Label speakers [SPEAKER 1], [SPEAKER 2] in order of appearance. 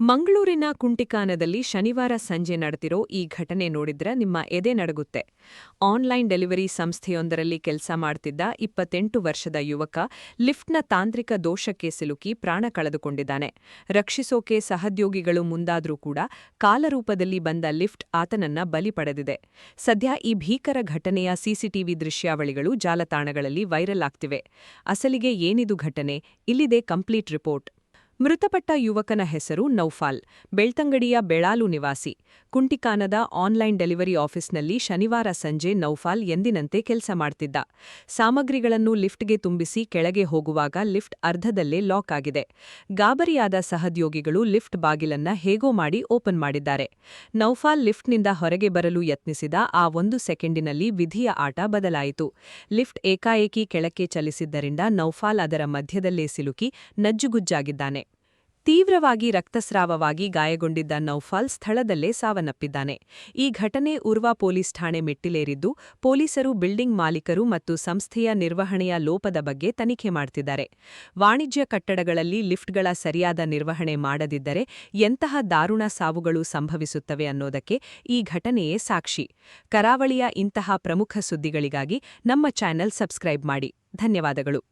[SPEAKER 1] ಮಂಗಳೂರಿನ ಕುಂಟಿಕಾನದಲ್ಲಿ ಶನಿವಾರ ಸಂಜೆ ನಡೆದಿರೋ ಈ ಘಟನೆ ನೋಡಿದ್ರೆ ನಿಮ್ಮ ಎದೆ ನಡುಗುತ್ತೆ. ಆನ್ಲೈನ್ ಡೆಲಿವರಿ ಸಂಸ್ಥೆಯೊಂದರಲ್ಲಿ ಕೆಲಸ ಮಾಡ್ತಿದ್ದ 28 ವರ್ಷದ ಯುವಕ ಲಿಫ್ಟ್ನ ತಾಂತ್ರಿಕ ದೋಷಕ್ಕೆ ಸಿಲುಕಿ ಪ್ರಾಣ ಕಳೆದುಕೊಂಡಿದ್ದಾನೆ. ರಕ್ಷಿಸೋಕೆ ಸಹೋದ್ಯೋಗಿಗಳು ಮುಂದಾದ್ರೂ ಕೂಡ ಕಾಲರೂಪದಲ್ಲಿ ಬಂದ ಲಿಫ್ಟ್ ಆತನನ್ನ ಬಲಿ ಪಡೆದಿದೆ. ಸದ್ಯ ಈ ಭೀಕರ ಘಟನೆಯ ಸಿಸಿಟಿವಿ ದೃಶ್ಯಾವಳಿಗಳು ಜಾಲತಾಣಗಳಲ್ಲಿ ವೈರಲ್ ಆಗ್ತಿವೆ. ಅಸಲಿಗೆ ಏನಿದು ಘಟನೆ? ಇಲ್ಲಿದೆ ಕಂಪ್ಲೀಟ್ ರಿಪೋರ್ಟ್. ಮೃತಪಟ್ಟ ಯುವಕನ ಹೆಸರು ನೌಫಾಲ್, ಬೆಳ್ತಂಗಡಿಯ ಬೆಳಾಲು ನಿವಾಸಿ. ಕುಂಟಿಕಾನದ ಆನ್ಲೈನ್ ಡೆಲಿವರಿ ಆಫೀಸ್ನಲ್ಲಿ ಶನಿವಾರ ಸಂಜೆ ನೌಫಾಲ್ ಎಂದಿನಂತೆ ಕೆಲಸ ಮಾಡ್ತಿದ್ದ. ಸಾಮಗ್ರಿಗಳನ್ನು ಲಿಫ್ಟ್ಗೆ ತುಂಬಿಸಿ ಕೆಳಗೆ ಹೋಗುವಾಗ ಲಿಫ್ಟ್ ಅರ್ಧದಲ್ಲೇ ಲಾಕ್ ಆಗಿದೆ. ಗಾಬರಿಯಾದ ಸಹೋದ್ಯೋಗಿಗಳು ಲಿಫ್ಟ್ ಬಾಗಿಲನ್ನ ಹೇಗೋ ಮಾಡಿ ಓಪನ್ ಮಾಡಿದ್ದಾರೆ. ನೌಫಾಲ್ ಲಿಫ್ಟ್ನಿಂದ ಹೊರಗೆ ಬರಲು ಯತ್ನಿಸಿದ ಆ 1 ಸೆಕೆಂಡಿನಲ್ಲಿ ವಿಧಿಯ ಆಟ ಬದಲಾಯಿತು. ಲಿಫ್ಟ್ ಏಕಾಏಕಿ ಕೆಳಕ್ಕೆ ಚಲಿಸಿದ್ದರಿಂದ ನೌಫಾಲ್ ಅದರ ಮಧ್ಯದಲ್ಲೇ ಸಿಲುಕಿ ನಜ್ಜುಗುಜ್ಜಾಗಿದ್ದಾನೆ. ತೀವ್ರವಾಗಿ ರಕ್ತಸ್ರಾವವಾಗಿ ಗಾಯಗೊಂಡಿದ್ದ ನೌಫಾಲ್ ಸ್ಥಳದಲ್ಲೇ ಸಾವನ್ನಪ್ಪಿದ್ದಾನೆ. ಈ ಘಟನೆ ಉರ್ವಾ ಪೊಲೀಸ್ ಠಾಣೆ ಮೆಟ್ಟಿಲೇರಿದ್ದು, ಪೊಲೀಸರು ಬಿಲ್ಡಿಂಗ್ ಮಾಲೀಕರು ಮತ್ತು ಸಂಸ್ಥೆಯ ನಿರ್ವಹಣೆಯ ಲೋಪದ ಬಗ್ಗೆ ತನಿಖೆ ಮಾಡ್ತಿದ್ದಾರೆ. ವಾಣಿಜ್ಯ ಕಟ್ಟಡಗಳಲ್ಲಿ ಲಿಫ್ಟ್ಗಳ ಸರಿಯಾದ ನಿರ್ವಹಣೆ ಮಾಡದಿದ್ದರೆ ಎಂತಹ ದಾರುಣ ಸಾವುಗಳು ಸಂಭವಿಸುತ್ತವೆ ಅನ್ನೋದಕ್ಕೆ ಈ ಘಟನೆಯೇ ಸಾಕ್ಷಿ. ಕರಾವಳಿಯ ಇಂತಹ ಪ್ರಮುಖ ಸುದ್ದಿಗಳಿಗಾಗಿ ನಮ್ಮ ಚಾನೆಲ್ ಸಬ್ಸ್ಕ್ರೈಬ್ ಮಾಡಿ. ಧನ್ಯವಾದಗಳು.